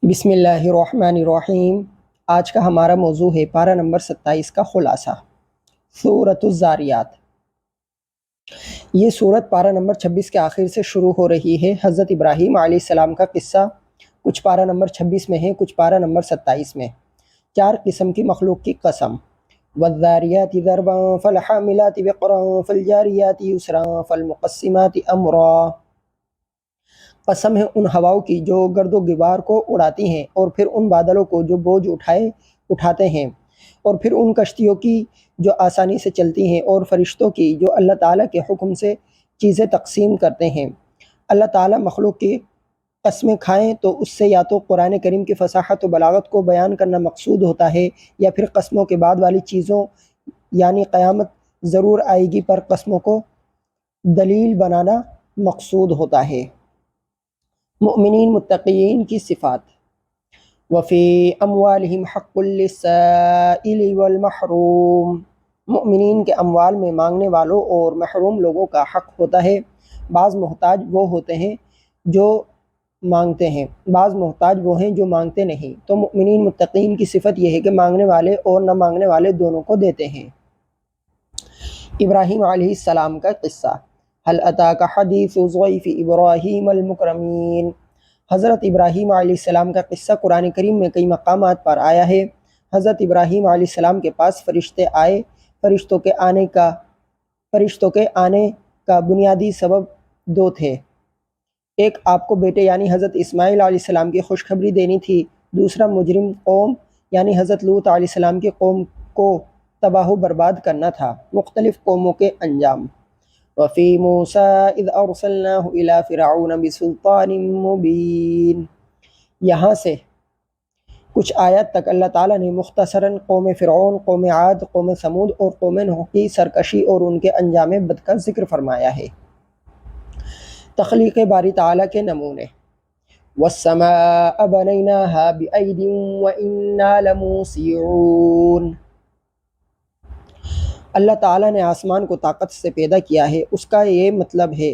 بسم اللہ الرحمن الرحیم۔ آج کا ہمارا موضوع ہے پارہ نمبر 27 کا خلاصہ، سورۃ الذاریات۔ یہ سورت پارہ نمبر 26 کے آخر سے شروع ہو رہی ہے۔ حضرت ابراہیم علیہ السلام کا قصہ کچھ پارہ نمبر 26 میں ہے، کچھ پارہ نمبر 27 میں۔ 4 قسم کی مخلوق کی قسم: والذاریات ذروا فالحاملات وقرا فالجاریات یسرا فالمقسمات امرا۔ قسم ہے ان ہواؤں کی جو گرد و غبار کو اڑاتی ہیں، اور پھر ان بادلوں کو جو بوجھ اٹھاتے ہیں، اور پھر ان کشتیوں کی جو آسانی سے چلتی ہیں، اور فرشتوں کی جو اللہ تعالیٰ کے حکم سے چیزیں تقسیم کرتے ہیں۔ اللہ تعالیٰ مخلوق کی قسمیں کھائیں تو اس سے یا تو قرآن کریم کی فصاحت و بلاغت کو بیان کرنا مقصود ہوتا ہے، یا پھر قسموں کے بعد والی چیزوں یعنی قیامت ضرور آئے گی پر قسموں کو دلیل بنانا مقصود ہوتا ہے۔ مؤمنین متقین کی صفات: وفی اموالہم حق للسائل والمحروم۔ مؤمنین کے اموال میں مانگنے والوں اور محروم لوگوں کا حق ہوتا ہے۔ بعض محتاج وہ ہوتے ہیں جو مانگتے ہیں، بعض محتاج وہ ہیں جو مانگتے نہیں، تو مؤمنین متقین کی صفت یہ ہے کہ مانگنے والے اور نہ مانگنے والے دونوں کو دیتے ہیں۔ ابراہیم علیہ السلام کا قصہ: هل اتاک حدیث ضیف ابراہیم المکرمین۔ حضرت ابراہیم علیہ السلام کا قصہ قرآن کریم میں کئی مقامات پر آیا ہے۔ حضرت ابراہیم علیہ السلام کے پاس فرشتے آئے۔ فرشتوں کے آنے کا بنیادی سبب 2 تھے۔ ایک آپ کو بیٹے یعنی حضرت اسماعیل علیہ السلام کی خوشخبری دینی تھی، دوسرا مجرم قوم یعنی حضرت لوط علیہ السلام کی قوم کو تباہ و برباد کرنا تھا۔ مختلف قوموں کے انجام: وفی موسیٰ اذ ارسلناہ الی فرعون بسلطان مبین۔ یہاں سے کچھ آیات تک اللہ تعالیٰ نے مختصراً قوم فرعون، قوم عاد، قوم ثمود اور قوم نوح کی سرکشی اور ان کے انجام بد کا ذکر فرمایا ہے۔ تخلیق باری تعالیٰ کے نمونے: والسماء بنیناہا بأید وإنا لموسعون۔ اللہ تعالیٰ نے آسمان کو طاقت سے پیدا کیا ہے۔ اس کا یہ مطلب ہے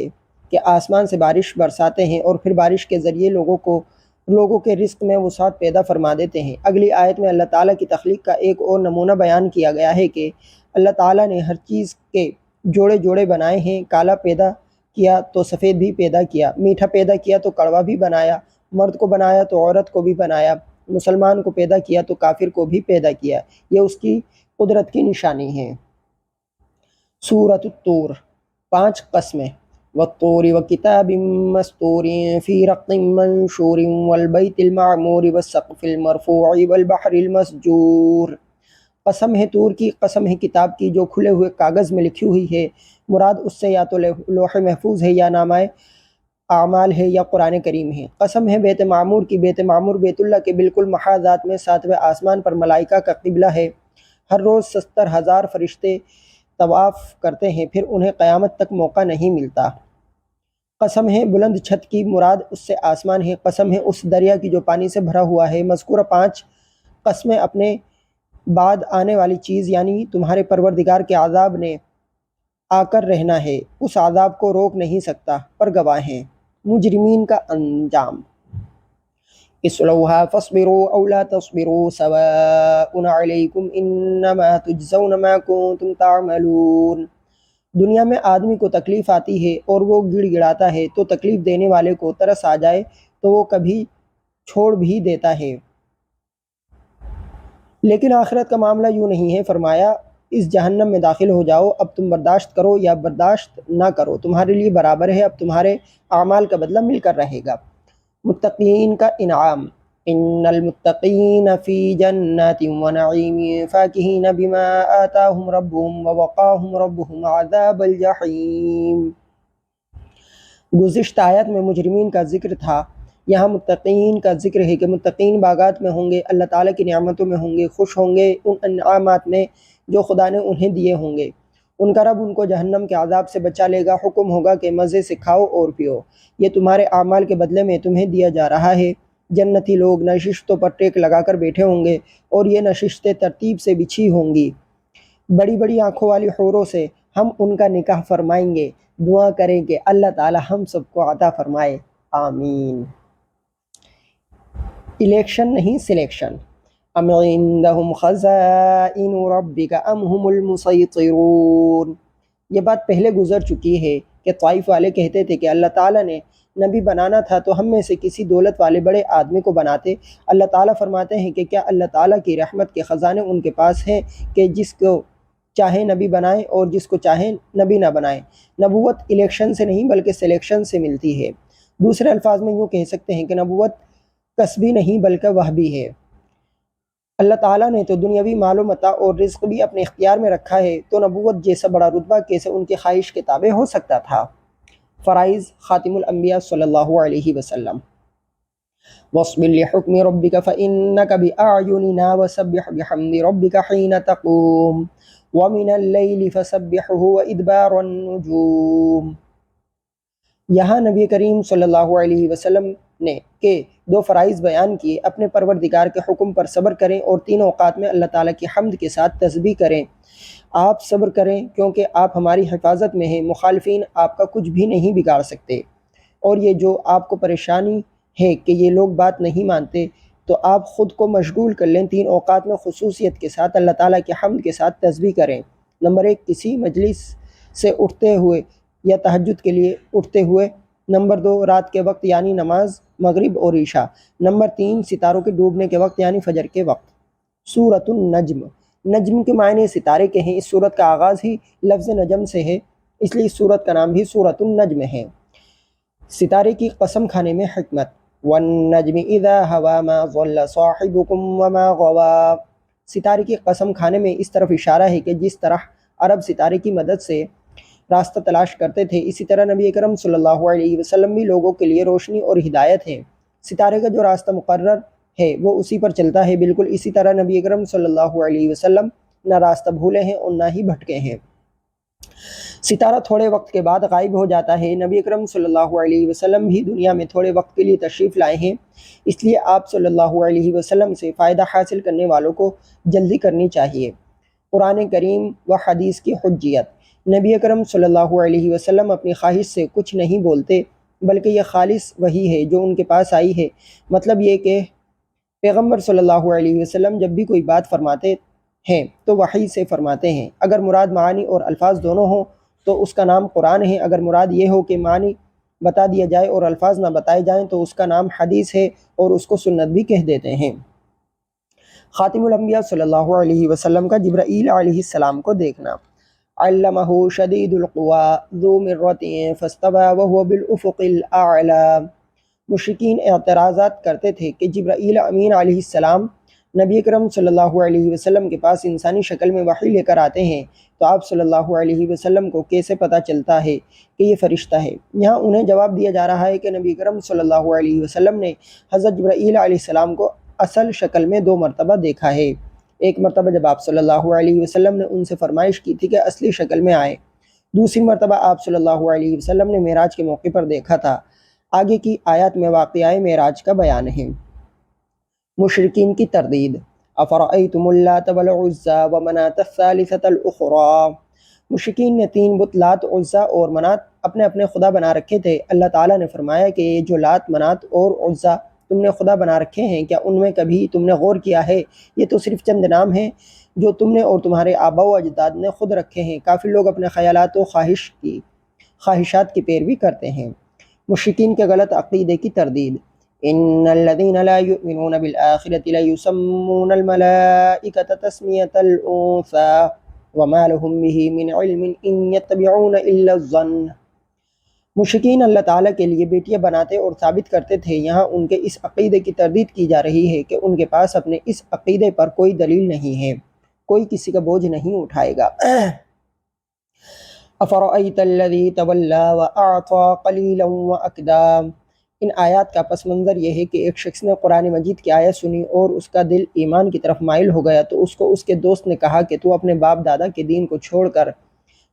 کہ آسمان سے بارش برساتے ہیں اور پھر بارش کے ذریعے لوگوں کے رزق میں وسعت پیدا فرما دیتے ہیں۔ اگلی آیت میں اللہ تعالیٰ کی تخلیق کا ایک اور نمونہ بیان کیا گیا ہے کہ اللہ تعالیٰ نے ہر چیز کے جوڑے جوڑے بنائے ہیں۔ کالا پیدا کیا تو سفید بھی پیدا کیا، میٹھا پیدا کیا تو کڑوا بھی بنایا، مرد کو بنایا تو عورت کو بھی بنایا، مسلمان کو پیدا کیا تو کافر کو بھی پیدا کیا۔ یہ اس کی قدرت کی نشانی ہے۔ سورۃ الطور، 5 قسمیں: والطور وکتاب مسطور فی رق منشور والبیت المعمور والسقف المرفوع والبحر المسجور۔ قسم ہے طور کی، قسم ہے کتاب کی جو کھلے ہوئے کاغذ میں لکھی ہوئی ہے۔ مراد اس سے یا تو لوح محفوظ ہے، یا نامہ اعمال ہے، یا قرآن کریم ہے۔ قسم ہے بیت معمور کی، بیت معمور بیت اللہ کے بالکل محاذات میں 7ویں آسمان پر ملائکہ کا قبلہ ہے۔ ہر روز 70,000 فرشتے طواف کرتے ہیں، پھر انہیں قیامت تک موقع نہیں ملتا۔ قسم ہے بلند چھت کی، مراد اس سے آسمان ہے۔ قسم ہے اس دریا کی جو پانی سے بھرا ہوا ہے۔ مذکورہ 5 قسمیں اپنے بعد آنے والی چیز یعنی تمہارے پروردگار کے عذاب نے آ کر رہنا ہے، اس عذاب کو روک نہیں سکتا، پر گواہ ہیں۔ مجرمین کا انجام: اصلوها فاصبروا او لا تصبروا سواء علیکم انما تجزون ما کنتم تعملون۔ دنیا میں آدمی کو تکلیف آتی ہے اور وہ گڑ گڑاتا ہے تو تکلیف دینے والے کو ترس آ جائے تو وہ کبھی چھوڑ بھی دیتا ہے، لیکن آخرت کا معاملہ یوں نہیں ہے۔ فرمایا اس جہنم میں داخل ہو جاؤ، اب تم برداشت کرو یا برداشت نہ کرو، تمہارے لیے برابر ہے، اب تمہارے اعمال کا بدلہ مل کر رہے گا۔ متقین کا انعام: ان المتقین فی جنات ونعیم فاکہین بما آتاہم ربہم ووقاہم ربہم عذاب الجحیم۔ گزشتہ آیت میں مجرمین کا ذکر تھا، یہاں متقین کا ذکر ہے کہ متقین باغات میں ہوں گے، اللہ تعالیٰ کی نعمتوں میں ہوں گے، خوش ہوں گے ان انعامات میں جو خدا نے انہیں دیے ہوں گے۔ ان کا رب ان کو جہنم کے عذاب سے بچا لے گا، حکم ہوگا کہ مزے سے کھاؤ اور پیو، یہ تمہارے اعمال کے بدلے میں تمہیں دیا جا رہا ہے۔ جنتی لوگ نشستوں پر ٹیک لگا کر بیٹھے ہوں گے، اور یہ نشستیں ترتیب سے بچھی ہوں گی۔ بڑی بڑی آنکھوں والی حوروں سے ہم ان کا نکاح فرمائیں گے۔ دعا کریں کہ اللہ تعالی ہم سب کو عطا فرمائے، آمین۔ الیکشن نہیں سلیکشن۔ ام عندہم خزائن ربک ام ہم المسیطرون، یہ بات پہلے گزر چکی ہے کہ طائف والے کہتے تھے کہ اللہ تعالیٰ نے نبی بنانا تھا تو ہم میں سے کسی دولت والے بڑے آدمی کو بناتے۔ اللہ تعالیٰ فرماتے ہیں کہ کیا اللہ تعالیٰ کی رحمت کے خزانے ان کے پاس ہیں کہ جس کو چاہے نبی بنائیں اور جس کو چاہے نبی نہ بنائیں۔ نبوت الیکشن سے نہیں بلکہ سلیکشن سے ملتی ہے۔ دوسرے الفاظ میں یوں کہہ سکتے ہیں کہ نبوت کسبی نہیں بلکہ وہبی ہے۔ اللہ تعالیٰ نے تو دنیاوی مال و متاع اور رزق بھی اپنے اختیار میں رکھا ہے، تو نبوت جیسا بڑا رتبہ کیسے ان کی خواہش کے تابع ہو سکتا تھا۔ فرائض خاتم الانبیاء صلی اللہ علیہ وسلم۔ وَاصْبِرْ لِحُكْمِ رَبِّكَ فَإِنَّكَ بِأَعْيُنِنَا وَسَبِّحْ بِحَمْدِ رَبِّكَ حِينَ تَقُومُ وَمِنَ اللَّيْلِ فَسَبِّحْهُ وَإِدْبَارَ النُّجُومِ۔ یہاں نبی کریم صلی اللہ علیہ وسلم نے کہ دو فرائض بیان کیے، اپنے پروردگار کے حکم پر صبر کریں اور تین اوقات میں اللہ تعالیٰ کی حمد کے ساتھ تسبیح کریں۔ آپ صبر کریں کیونکہ آپ ہماری حفاظت میں ہیں، مخالفین آپ کا کچھ بھی نہیں بگاڑ سکتے، اور یہ جو آپ کو پریشانی ہے کہ یہ لوگ بات نہیں مانتے تو آپ خود کو مشغول کر لیں، تین اوقات میں خصوصیت کے ساتھ اللہ تعالیٰ کی حمد کے ساتھ تسبیح کریں۔ نمبر 1 کسی مجلس سے اٹھتے ہوئے یا تہجد کے لیے اٹھتے ہوئے۔ نمبر 2 رات کے وقت یعنی نماز مغرب اور عشاء۔ نمبر 3 ستاروں کے ڈوبنے کے وقت یعنی فجر کے وقت۔ سورۃ النجم، نجم کے معنی ستارے کے ہیں، اس سورت کا آغاز ہی لفظ نجم سے ہے، اس لیے اس سورت کا نام بھی سورۃ النجم ہے۔ ستارے کی قسم کھانے میں حکمت۔ والنجم اذا ہوا ما ضل صاحبکم وما غوا، ستارے کی قسم کھانے میں اس طرف اشارہ ہے کہ جس طرح عرب ستارے کی مدد سے راستہ تلاش کرتے تھے، اسی طرح نبی اکرم صلی اللہ علیہ وسلم بھی لوگوں کے لیے روشنی اور ہدایت ہیں۔ ستارے کا جو راستہ مقرر ہے وہ اسی پر چلتا ہے، بالکل اسی طرح نبی اکرم صلی اللہ علیہ وسلم نہ راستہ بھولے ہیں اور نہ ہی بھٹکے ہیں۔ ستارہ تھوڑے وقت کے بعد غائب ہو جاتا ہے، نبی اکرم صلی اللہ علیہ وسلم بھی دنیا میں تھوڑے وقت کے لیے تشریف لائے ہیں، اس لیے آپ صلی اللہ علیہ وسلم سے فائدہ حاصل کرنے والوں کو جلدی کرنی چاہیے۔ قرآن کریم و حدیث کی حجیت۔ نبی اکرم صلی اللہ علیہ وسلم اپنی خواہش سے کچھ نہیں بولتے، بلکہ یہ خالص وحی ہے جو ان کے پاس آئی ہے۔ مطلب یہ کہ پیغمبر صلی اللہ علیہ وسلم جب بھی کوئی بات فرماتے ہیں تو وحی سے فرماتے ہیں۔ اگر مراد معانی اور الفاظ دونوں ہوں تو اس کا نام قرآن ہے، اگر مراد یہ ہو کہ معنی بتا دیا جائے اور الفاظ نہ بتائے جائیں تو اس کا نام حدیث ہے اور اس کو سنت بھی کہہ دیتے ہیں۔ خاتم الانبیاء صلی اللہ علیہ وسلم کا جبرائیل علیہ السلام کو دیکھنا۔ علمہ شدید القوى ذو مرۃ فاستوى وهو بالافق الاعلی۔ مشرکین اعتراضات کرتے تھے کہ جبرائیل امین علیہ السلام نبی اکرم صلی اللہ علیہ وسلم کے پاس انسانی شکل میں وحی لے کر آتے ہیں، تو آپ صلی اللہ علیہ وسلم کو کیسے پتہ چلتا ہے کہ یہ فرشتہ ہے؟ یہاں انہیں جواب دیا جا رہا ہے کہ نبی اکرم صلی اللہ علیہ وسلم نے حضرت جبرائیل علیہ السلام کو اصل شکل میں 2 مرتبہ دیکھا ہے۔ ایک مرتبہ جب آپ صلی اللہ علیہ وسلم نے ان سے فرمائش کی تھی کہ اصلی شکل میں آئے، دوسری مرتبہ آپ صلی اللہ علیہ وسلم نے معراج کے موقع پر دیکھا تھا۔ آگے کی آیات میں واقعہ معراج کا بیان ہے۔ مشرکین کی تردید۔ افرأیتم اللات والعزى ومناة الثالثة الأخرى، مشرکین نے 3 بت لات، عزا اور منات اپنے اپنے خدا بنا رکھے تھے۔ اللہ تعالیٰ نے فرمایا کہ یہ جو لات، منات اور عزا تم نے خدا بنا رکھے ہیں، کیا ان میں کبھی تم نے غور کیا ہے؟ یہ تو صرف چند نام ہیں جو تم نے اور تمہارے آباء و اجداد نے خود رکھے ہیں۔ کافی لوگ اپنے خیالات و خواہشات کی پیروی کرتے ہیں۔ مشرکین کے غلط عقیدے کی تردید۔ ان الذين لا يؤمنون بالآخرة ليسمون الملائكة تسمية الأنثى وما لهم به من علم ان يتبعون الا الظن، مشرکین اللہ تعالیٰ کے لیے بیٹیاں بناتے اور ثابت کرتے تھے، یہاں ان کے اس عقیدے کی تردید کی جا رہی ہے کہ ان کے پاس اپنے اس عقیدے پر کوئی دلیل نہیں ہے، کوئی کسی کا بوجھ نہیں اٹھائے گا۔ افرأیت الذی تولی واعطى قلیلا واکدی، ان آیات کا پس منظر یہ ہے کہ ایک شخص نے قرآن مجید کی آیت سنی اور اس کا دل ایمان کی طرف مائل ہو گیا، تو اس کو اس کے دوست نے کہا کہ تو اپنے باپ دادا کے دین کو چھوڑ کر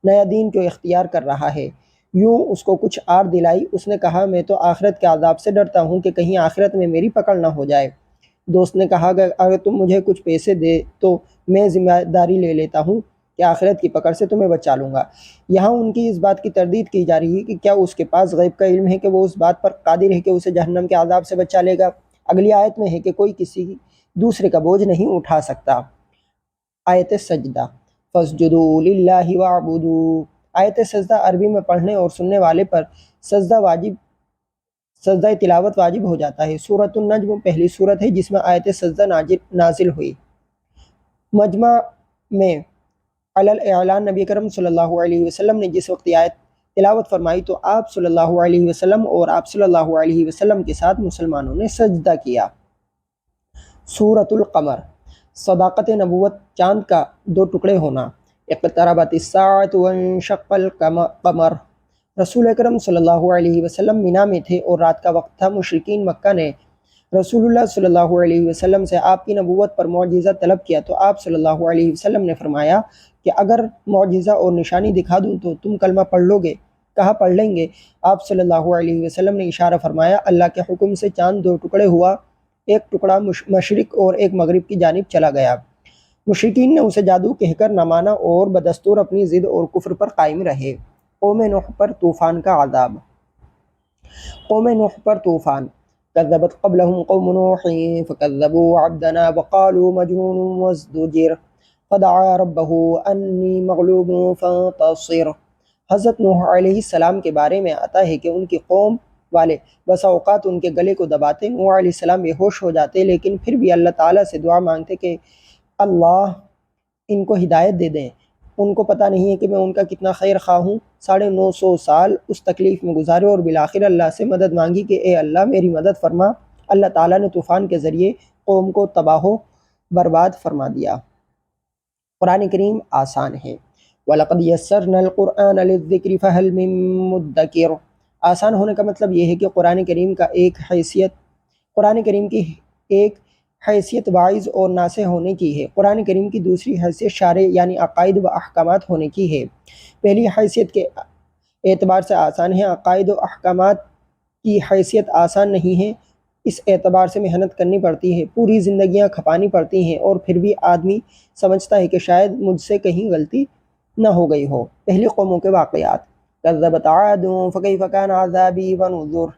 نیا دین کیوں اختیار کر رہا ہے؟ یوں اس کو کچھ آر دلائی۔ اس نے کہا میں تو آخرت کے عذاب سے ڈرتا ہوں کہ کہیں آخرت میں میری پکڑ نہ ہو جائے۔ دوست نے کہا کہ اگر تم مجھے کچھ پیسے دے تو میں ذمہ داری لے لیتا ہوں کہ آخرت کی پکڑ سے تمہیں بچا لوں گا۔ یہاں ان کی اس بات کی تردید کی جا رہی ہے کہ کیا اس کے پاس غیب کا علم ہے کہ وہ اس بات پر قادر ہے کہ اسے جہنم کے عذاب سے بچا لے گا؟ اگلی آیت میں ہے کہ کوئی کسی دوسرے کا بوجھ نہیں اٹھا سکتا۔ آیت سجدہ فَاسْجُدُوا لِلَّهِ وَاعْبُدُوا۔ آیت سجدہ عربی میں پڑھنے اور سننے والے پر سجدہ تلاوت واجب ہو جاتا ہے۔ سورۃ النجم پہلی سورت ہے جس میں آیت سجدہ نازل ہوئی۔ مجمع میں علی الاعلان نبی کرم صلی اللہ علیہ وسلم نے جس وقت آیت تلاوت فرمائی تو آپ صلی اللہ علیہ وسلم اور آپ صلی اللہ علیہ وسلم کے ساتھ مسلمانوں نے سجدہ کیا۔ سورۃ القمر صداقت نبوت، چاند کا دو ٹکڑے ہونا۔ اقتربت الساعۃ وانشق القمر۔ رسول اکرم صلی اللہ علیہ وسلم مینا میں تھے اور رات کا وقت تھا۔ مشرکین مکہ نے رسول اللہ صلی اللہ علیہ وسلم سے آپ کی نبوت پر معجزہ طلب کیا تو آپ صلی اللہ علیہ وسلم نے فرمایا کہ اگر معجزہ اور نشانی دکھا دوں تو تم کلمہ پڑھ لو گے؟ کہا پڑھ لیں گے۔ آپ صلی اللہ علیہ وسلم نے اشارہ فرمایا، اللہ کے حکم سے چاند دو ٹکڑے ہوا، ایک ٹکڑا مشرق اور ایک مغرب کی جانب چلا گیا۔ مشرکین نے اسے جادو کہہ کر نہ مانا اور بدستور اپنی ضد اور کفر پر قائم رہے۔ قوم نوح پر طوفان کا عذاب۔ قوم نوح پر طوفان۔ كذبت قبلهم قوم نوح فكذبوا عبدنا وقالوا مجنون وازدجر فدعا ربه انی مغلوب فانتصر۔ حضرت نوح علیہ السلام کے بارے میں آتا ہے کہ ان کی قوم والے بسا اوقات ان کے گلے کو دباتے، نوح علیہ السلام بے ہوش ہو جاتے، لیکن پھر بھی اللہ تعالیٰ سے دعا مانگتے کہ اللہ ان کو ہدایت دے دیں۔ ان کو پتہ نہیں ہے کہ میں ان کا کتنا خیر خواہ ہوں۔ 950 سال اس تکلیف میں گزارے اور بالآخر اللہ سے مدد مانگی کہ اے اللہ میری مدد فرما۔ اللہ تعالیٰ نے طوفان کے ذریعے قوم کو تباہ و برباد فرما دیا۔ قرآن کریم آسان ہے۔ وَلَقَدْ يَسَّرْنَا الْقُرْآنَ لِلذِّكْرِ فَهَلْ مِن مُدَّكِرٍ۔ آسان ہونے کا مطلب یہ ہے کہ قرآن کریم کی ایک حیثیت واعظ اور ناصح ہونے کی ہے۔ قرآن کریم کی دوسری حیثیت شارع یعنی عقائد و احکامات ہونے کی ہے۔ پہلی حیثیت کے اعتبار سے آسان ہے، عقائد و احکامات کی حیثیت آسان نہیں ہے، اس اعتبار سے محنت کرنی پڑتی ہے، پوری زندگیاں کھپانی پڑتی ہیں اور پھر بھی آدمی سمجھتا ہے کہ شاید مجھ سے کہیں غلطی نہ ہو گئی ہو۔ پہلی قوموں کے واقعات۔ کذبت عاد فکیف کان عذابی ونذر۔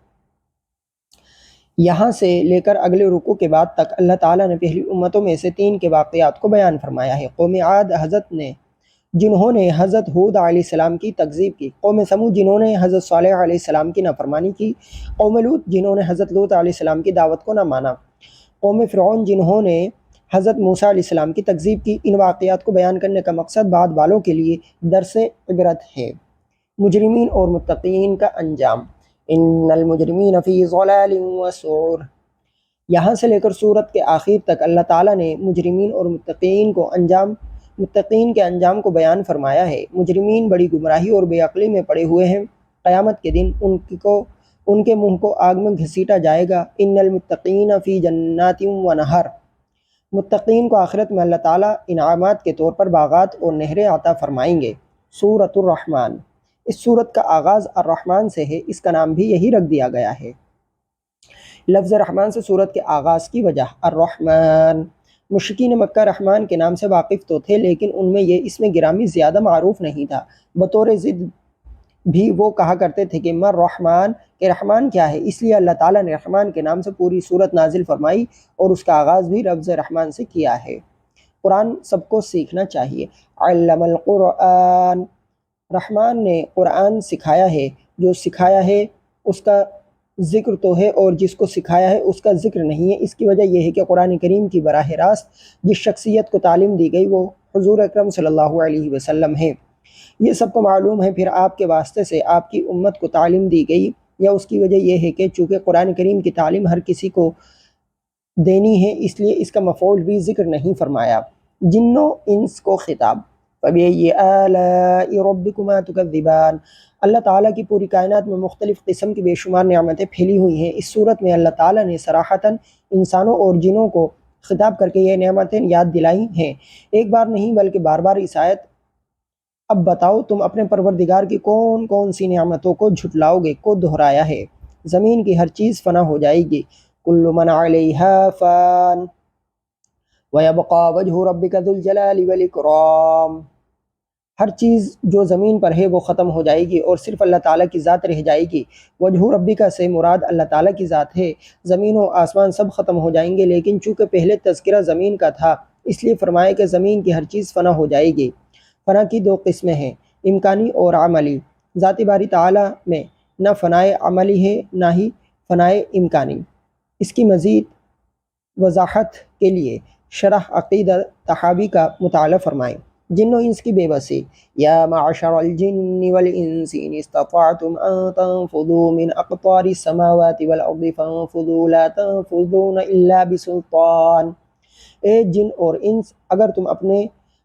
یہاں سے لے کر اگلے رکوع کے بعد تک اللہ تعالیٰ نے پہلی امتوں میں سے 3 کے واقعات کو بیان فرمایا ہے۔ قوم عاد جنہوں نے حضرت ہود علیہ السلام کی تکذیب کی، قوم سمود جنہوں نے حضرت صالح علیہ السلام کی نافرمانی کی، قوم لوط جنہوں نے حضرت لوط علیہ السلام کی دعوت کو نہ مانا، قوم فرعون جنہوں نے حضرت موسیٰ علیہ السلام کی تکذیب کی۔ ان واقعات کو بیان کرنے کا مقصد بعد والوں کے لیے درس عبرت ہے۔ مجرمین اور متقین کا انجام۔ ان المجرمین فی ضلال وسعر۔ یہاں سے لے کر سورت کے آخر تک اللہ تعالیٰ نے مجرمین اور متقین کے انجام کو بیان فرمایا ہے۔ مجرمین بڑی گمراہی اور بے عقلی میں پڑے ہوئے ہیں، قیامت کے دن ان کے منہ کو آگ میں گھسیٹا جائے گا۔ ان المتقین فی جنات ونہر۔ متقین کو آخرت میں اللہ تعالیٰ انعامات کے طور پر باغات اور نہریں عطا فرمائیں گے۔ سورۃ الرحمن۔ اس سورت کا آغاز الرحمن سے ہے، اس کا نام بھی یہی رکھ دیا گیا ہے۔ لفظ رحمان سے سورت کے آغاز کی وجہ۔ الرحمن۔ مشرکین مکہ رحمان کے نام سے واقف تو تھے لیکن ان میں یہ اسم گرامی زیادہ معروف نہیں تھا۔ بطور ضد بھی وہ کہا کرتے تھے کہ مر رحمان، کہ رحمان کیا ہے، اس لیے اللہ تعالیٰ نے رحمان کے نام سے پوری سورت نازل فرمائی اور اس کا آغاز بھی لفظ رحمان سے کیا ہے۔ قرآن سب کو سیکھنا چاہیے۔ علم القرآن۔ رحمان نے قرآن سکھایا ہے، جو سکھایا ہے اس کا ذکر تو ہے اور جس کو سکھایا ہے اس کا ذکر نہیں ہے۔ اس کی وجہ یہ ہے کہ قرآن کریم کی براہ راست جس شخصیت کو تعلیم دی گئی وہ حضور اکرم صلی اللہ علیہ وسلم ہے۔ یہ سب کو معلوم ہے، پھر آپ کے واسطے سے آپ کی امت کو تعلیم دی گئی، یا اس کی وجہ یہ ہے کہ چونکہ قرآن کریم کی تعلیم ہر کسی کو دینی ہے اس لیے اس کا مفعول بھی ذکر نہیں فرمایا۔ جن و انس کو خطاب۔ فَبِأَيِّ آلَاءِ رَبِّكُمَا تُكَذِّبَانِ۔ اللہ تعالیٰ کی پوری کائنات میں مختلف قسم کی بے شمار نعمتیں پھیلی ہوئی ہیں۔ اس صورت میں اللہ تعالیٰ نے صراحتاً انسانوں اور جنوں کو خطاب کر کے یہ نعمتیں یاد دلائی ہیں، ایک بار نہیں بلکہ بار بار اس آیت اب بتاؤ تم اپنے پروردگار کی کون کون سی نعمتوں کو جھٹلاؤ گے کو دہرایا ہے۔ زمین کی ہر چیز فنا ہو جائے گی۔ کل من علیہا فان وَيَبْقَى وَجْهُ رَبِّكَ ذُو الْجَلَالِ وَالْإِكْرَامِ۔ ہر چیز جو زمین پر ہے وہ ختم ہو جائے گی اور صرف اللہ تعالیٰ کی ذات رہ جائے گی۔ وجہ ربک سے مراد اللہ تعالیٰ کی ذات ہے۔ زمین و آسمان سب ختم ہو جائیں گے، لیکن چونکہ پہلے تذکرہ زمین کا تھا اس لیے فرمایا کہ زمین کی ہر چیز فنا ہو جائے گی۔ فنا کی دو قسمیں ہیں، امکانی اور عملی۔ ذات باری تعالیٰ میں نہ فنائے عملی ہے نہ ہی فنائے امکانی۔ اس کی مزید وضاحت کے لیے شرح عقیدہ طحاوی کا مطالعہ فرمائیں۔ جن و انس کی بے بسی، یا معشر الجن والانس ان استطعتم ان تنفذوا من اقطار السماوات والارض فانفذوا لا تنفذون الا بسلطان۔ اے جن اور انس،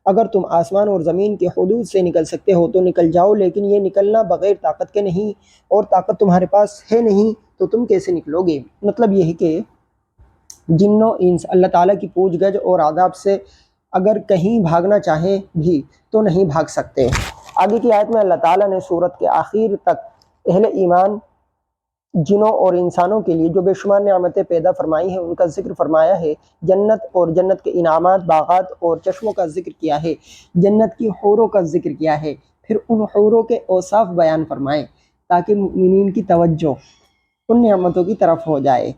اگر تم آسمان اور زمین کے حدود سے نکل سکتے ہو تو نکل جاؤ، لیکن یہ نکلنا بغیر طاقت کے نہیں، اور طاقت تمہارے پاس ہے نہیں تو تم کیسے نکلو گے؟ مطلب یہ ہے کہ جن و انس اللہ تعالیٰ کی پوچھ گچھ اور عذاب سے اگر کہیں بھاگنا چاہیں بھی تو نہیں بھاگ سکتے۔ آگے کی آیت میں اللہ تعالیٰ نے سورت کے آخر تک اہل ایمان جنوں اور انسانوں کے لیے جو بے شمار نعمتیں پیدا فرمائی ہیں ان کا ذکر فرمایا ہے۔ جنت اور جنت کے انعامات، باغات اور چشموں کا ذکر کیا ہے۔ جنت کی حوروں کا ذکر کیا ہے۔ پھر ان حوروں کے اوصاف بیان فرمائے تاکہ مومنین کی توجہ ان نعمتوں کی طرف ہو جائے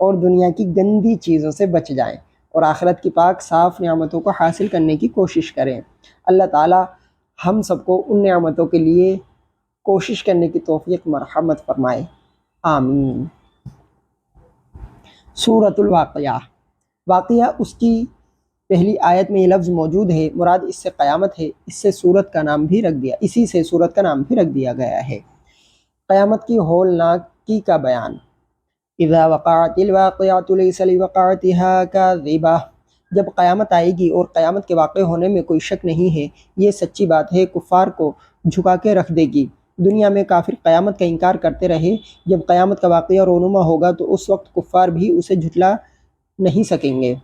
اور دنیا کی گندی چیزوں سے بچ جائیں اور آخرت کی پاک صاف نعمتوں کو حاصل کرنے کی کوشش کریں۔ اللہ تعالی ہم سب کو ان نعمتوں کے لیے کوشش کرنے کی توفیق مرحمت فرمائے، آمین۔ سورۃ الواقعہ۔ واقعہ اس کی پہلی آیت میں یہ لفظ موجود ہے، مراد اس سے قیامت ہے۔ اسی سے سورت کا نام بھی رکھ دیا گیا ہے۔ قیامت کی ہولناکی کا بیان۔ اذا وقعت الواقعۃ لیس لوقعتها کاذبہ۔ جب قیامت آئے گی اور قیامت کے واقع ہونے میں کوئی شک نہیں ہے، یہ سچی بات ہے، کفار کو جھکا کے رکھ دے گی۔ دنیا میں کافر قیامت کا انکار کرتے رہے، جب قیامت کا واقعہ رونما ہوگا تو اس وقت کفار بھی اسے جھٹلا نہیں سکیں گے۔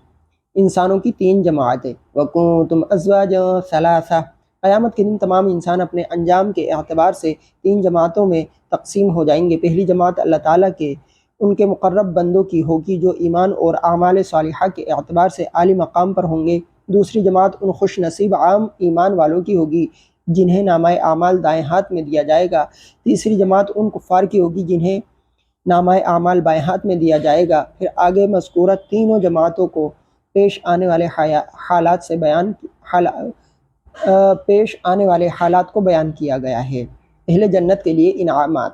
انسانوں کی تین جماعتیں، وَكُنتُمْ أَزْوَاجًا ثَلَاثَةً۔ قیامت کے دن تمام انسان اپنے انجام کے اعتبار سے تین جماعتوں میں تقسیم ہو جائیں گے۔ پہلی جماعت اللہ تعالیٰ کے ان کے مقرب بندوں کی ہوگی جو ایمان اور اعمال صالحہ کے اعتبار سے عالی مقام پر ہوں گے۔ دوسری جماعت ان خوش نصیب عام ایمان والوں کی ہوگی جنہیں نامہ اعمال دائیں ہاتھ میں دیا جائے گا۔ تیسری جماعت ان کفار کی ہوگی جنہیں نامہ اعمال بائیں ہاتھ میں دیا جائے گا۔ پھر آگے مذکورہ تینوں جماعتوں کو پیش آنے والے حالات کو بیان کیا گیا ہے۔ اہل جنت کے لیے انعامات۔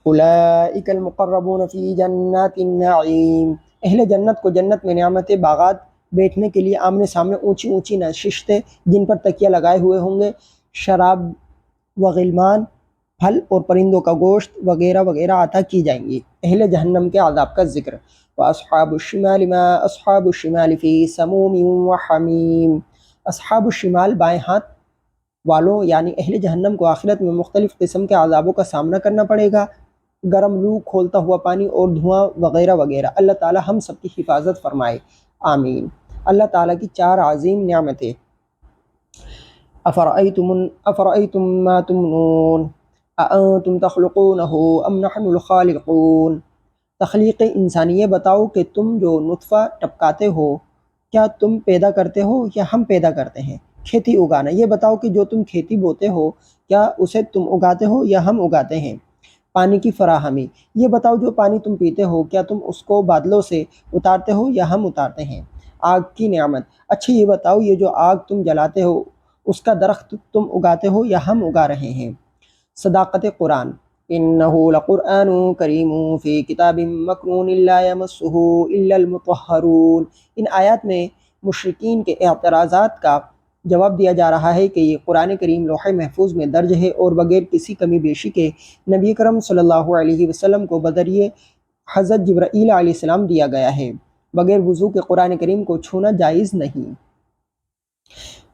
اولئک المقربون فی جنات النعیم۔ اہل جنت کو جنت میں نعمتیں، باغات، بیٹھنے کے لیے آمنے سامنے اونچی اونچی نشستیں جن پر تکیہ لگائے ہوئے ہوں گے، شراب و غلمان، پھل اور پرندوں کا گوشت وغیرہ وغیرہ عطا کی جائیں گی۔ اہل جہنم کے عذاب کا ذکر۔ وَأَصْحَابُ الشِّمَالِ مَا أَصْحَابُ الشِّمَالِ فِي سَمُومٍ وَحَمِيمٍ۔ اصحاب الشمال بائیں ہاتھ والوں یعنی اہل جہنم کو آخرت میں مختلف قسم کے عذابوں کا سامنا کرنا پڑے گا، گرم لو، کھولتا ہوا پانی اور دھواں وغیرہ وغیرہ۔ اللہ تعالی ہم سب کی حفاظت فرمائے، آمین۔ اللہ تعالیٰ کی چار عظیم نعمتیں۔ افرأیتم ما تمنون اانتم تخلقونہ ام نحن الخالقون۔ تخلیق انسانی، یہ بتاؤ کہ تم جو نطفہ ٹپکاتے ہو کیا تم پیدا کرتے ہو یا ہم پیدا کرتے ہیں۔ کھیتی اگانا، یہ بتاؤ کہ جو تم کھیتی بوتے ہو کیا اسے تم اگاتے ہو یا ہم اگاتے ہیں۔ پانی کی فراہمی، یہ بتاؤ جو پانی تم پیتے ہو کیا تم اس کو بادلوں سے اتارتے ہو یا ہم اتارتے ہیں۔ آگ کی نعمت، اچھا یہ بتاؤ یہ جو آگ تم جلاتے ہو اس کا درخت تم اگاتے ہو یا ہم اگا رہے ہیں۔ صداقت قرآن، انہ لقرآن کریم فی کتاب مکنون لا یمسہ الا المطہرون۔ ان آیات میں مشرکین کے اعتراضات کا جواب دیا جا رہا ہے کہ یہ قرآن کریم لوح محفوظ میں درج ہے اور بغیر کسی کمی بیشی کے نبی کرم صلی اللہ علیہ وسلم کو بذریعہ حضرت جبرائیل علیہ السلام دیا گیا ہے۔ بغیر وضو کے قرآن کریم کو چھونا جائز نہیں۔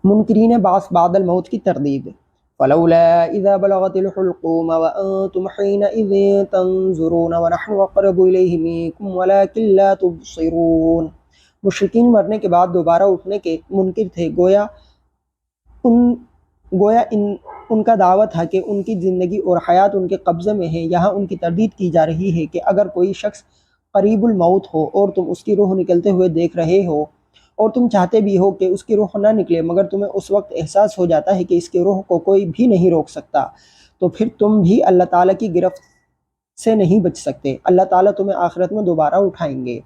منکرین بعث بعد الموت کی تردید۔ فلولا اذا بلغت الحلقوم وانتم حينئذ تنظرون ونحن اقرب الیہ منکم ولکن لا تبصرون۔ مشرکین مرنے کے بعد دوبارہ اٹھنے کے منکر تھے، گویا ان کا دعویٰ تھا کہ ان کی زندگی اور حیات ان کے قبضے میں ہے۔ یہاں ان کی تردید کی جا رہی ہے کہ اگر کوئی شخص قریب الموت ہو اور تم اس کی روح نکلتے ہوئے دیکھ رہے ہو اور تم چاہتے بھی ہو کہ اس کی روح نہ نکلے، مگر تمہیں اس وقت احساس ہو جاتا ہے کہ اس کی روح کو کوئی بھی نہیں روک سکتا، تو پھر تم بھی اللہ تعالیٰ کی گرفت سے نہیں بچ سکتے۔ اللہ تعالیٰ تمہیں آخرت میں دوبارہ اٹھائیں گے۔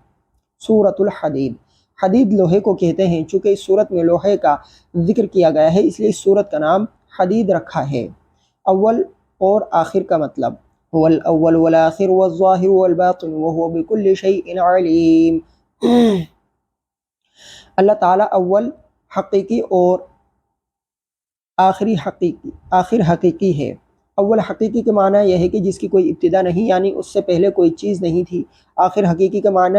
سورۃ الحدید۔ حدید لوہے کو کہتے ہیں، چونکہ اس صورت میں لوہے کا ذکر کیا گیا ہے اس لیے اس صورت کا نام حدید رکھا ہے۔ اول اور آخر کا مطلب، هو الاول والآخر والظاہر والباطن وهو بكل شيء علیم۔ اللہ تعالیٰ اول حقیقی اور آخر حقیقی ہے۔ اول حقیقی کے معنی یہ ہے کہ جس کی کوئی ابتدا نہیں، یعنی اس سے پہلے کوئی چیز نہیں تھی۔ آخر حقیقی کے معنی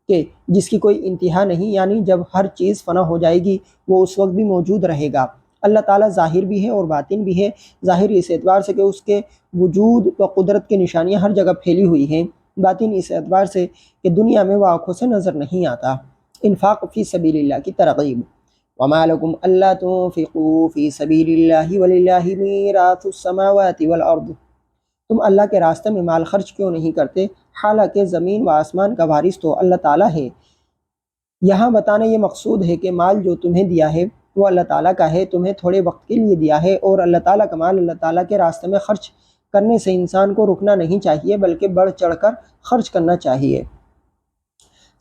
کہ جس کی کوئی انتہا نہیں، یعنی جب ہر چیز فنا ہو جائے گی وہ اس وقت بھی موجود رہے گا۔ اللہ تعالیٰ ظاہر بھی ہے اور باطن بھی ہے۔ ظاہر اس اعتبار سے کہ اس کے وجود و قدرت کی نشانیاں ہر جگہ پھیلی ہوئی ہیں، باطن اس اعتبار سے کہ دنیا میں وہ آنکھوں سے نظر نہیں آتا۔ انفاق فی سبیل اللہ کی ترغیب۔ وَمَا لَكُمْ أَلَّا تُنْفِقُوا فِي سَبِيلِ اللَّهِ وَلِلَّهِ مِيرَاثُ السَّمَاوَاتِ وَالْأَرْضِ۔ تم اللہ کے راستے میں مال خرچ کیوں نہیں کرتے، حالانکہ زمین و آسمان کا وارث تو اللہ تعالیٰ ہے۔ یہاں بتانا یہ مقصود ہے کہ مال جو تمہیں دیا ہے وہ اللہ تعالیٰ کا ہے، تمہیں تھوڑے وقت کے لیے دیا ہے، اور اللہ تعالیٰ کا مال اللہ تعالیٰ کے راستے میں خرچ کرنے سے انسان کو رکنا نہیں چاہیے، بلکہ بڑھ چڑھ کر خرچ کرنا چاہیے۔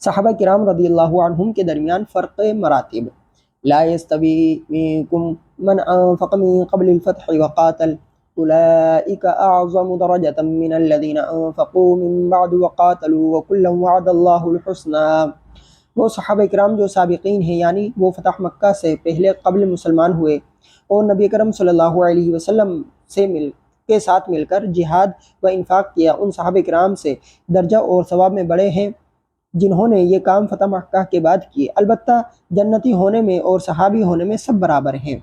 صحابہ کرام رضی اللہ عنہم کے درمیان فرق مراتب۔ لا يستوی منکم من انفق من قبل الفتح وقاتل اولئک اعظم درجة من الذین انفقوا من بعد وقاتلوا وکلا وعد اللہ الحسنى۔ وہ صحابہ کرام جو سابقین ہیں، یعنی وہ فتح مکہ سے پہلے قبل مسلمان ہوئے اور نبی کرم صلی اللہ علیہ وسلم کے ساتھ مل کر جہاد و انفاق کیا، ان صحابہ کرام سے درجہ اور ثواب میں بڑے ہیں جنہوں نے یہ کام فتح مکہ کے بعد کیے۔ البتہ جنتی ہونے میں اور صحابی ہونے میں سب برابر ہیں۔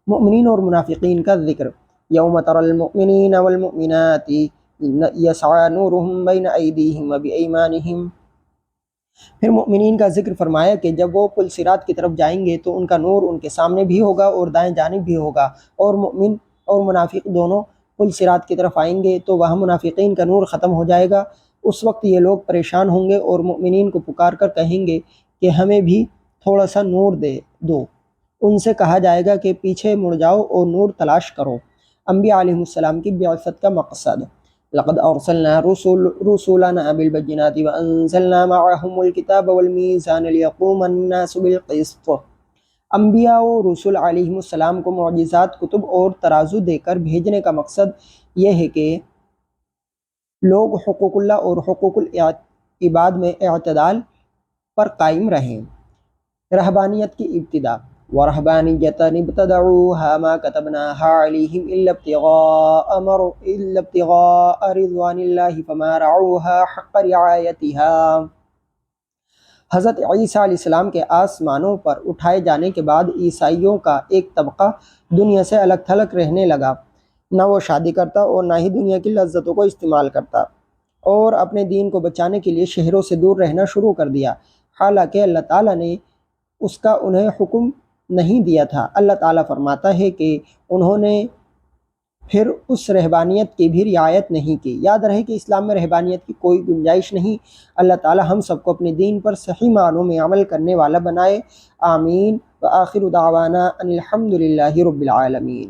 مؤمنین اور منافقین کا ذکر۔ یوم تری المؤمنین والمؤمنات یسعی نورہم بین ایدیہم وبایمانہم۔ پھر مؤمنین کا ذکر فرمایا کہ جب وہ پل صراط کی طرف جائیں گے تو ان کا نور ان کے سامنے بھی ہوگا اور دائیں جانب بھی ہوگا، اور مؤمن اور منافق دونوں پل صراط کی طرف آئیں گے تو وہاں منافقین کا نور ختم ہو جائے گا۔ اس وقت یہ لوگ پریشان ہوں گے اور مؤمنین کو پکار کر کہیں گے کہ ہمیں بھی تھوڑا سا نور دے دو۔ ان سے کہا جائے گا کہ پیچھے مڑ جاؤ اور نور تلاش کرو۔ انبیاء علیہ السلام کی بعثت کا مقصد۔ لقد ارسلنا رسولنا بالبينات وانزلنا معهم الكتاب والميزان ليقوم الناس بالقسط۔ انبیاء و رسول علیہ السلام کو معجزات، کتب اور ترازو دے کر بھیجنے کا مقصد یہ ہے کہ لوگ حقوق اللہ اور حقوق العباد میں اعتدال پر قائم رہیں۔ رہبانیت کی ابتدا۔ وَرَهْبَانِيَّةً ابْتَدَعُوهَا مَا كَتَبْنَاهَا عَلَيْهِمْ إِلَّا ابْتِغَاءَ رِضْوَانِ اللَّهِ فَمَا رَعَوْهَا حَقَّ رِعَایَتِهَا۔ حضرت عیسیٰ علیہ السلام کے آسمانوں پر اٹھائے جانے کے بعد عیسائیوں کا ایک طبقہ دنیا سے الگ تھلگ رہنے لگا، نہ وہ شادی کرتا اور نہ ہی دنیا کی لذتوں کو استعمال کرتا، اور اپنے دین کو بچانے کے لیے شہروں سے دور رہنا شروع کر دیا، حالانکہ اللہ تعالیٰ نے اس کا انہیں حکم نہیں دیا تھا۔ اللہ تعالیٰ فرماتا ہے کہ انہوں نے پھر اس رہبانیت کی بھی رعایت نہیں کی۔ یاد رہے کہ اسلام میں رہبانیت کی کوئی گنجائش نہیں۔ اللہ تعالیٰ ہم سب کو اپنے دین پر صحیح معنوں میں عمل کرنے والا بنائے۔ آمین۔ وآخر دعوانا ان الحمد للہ رب العالمین۔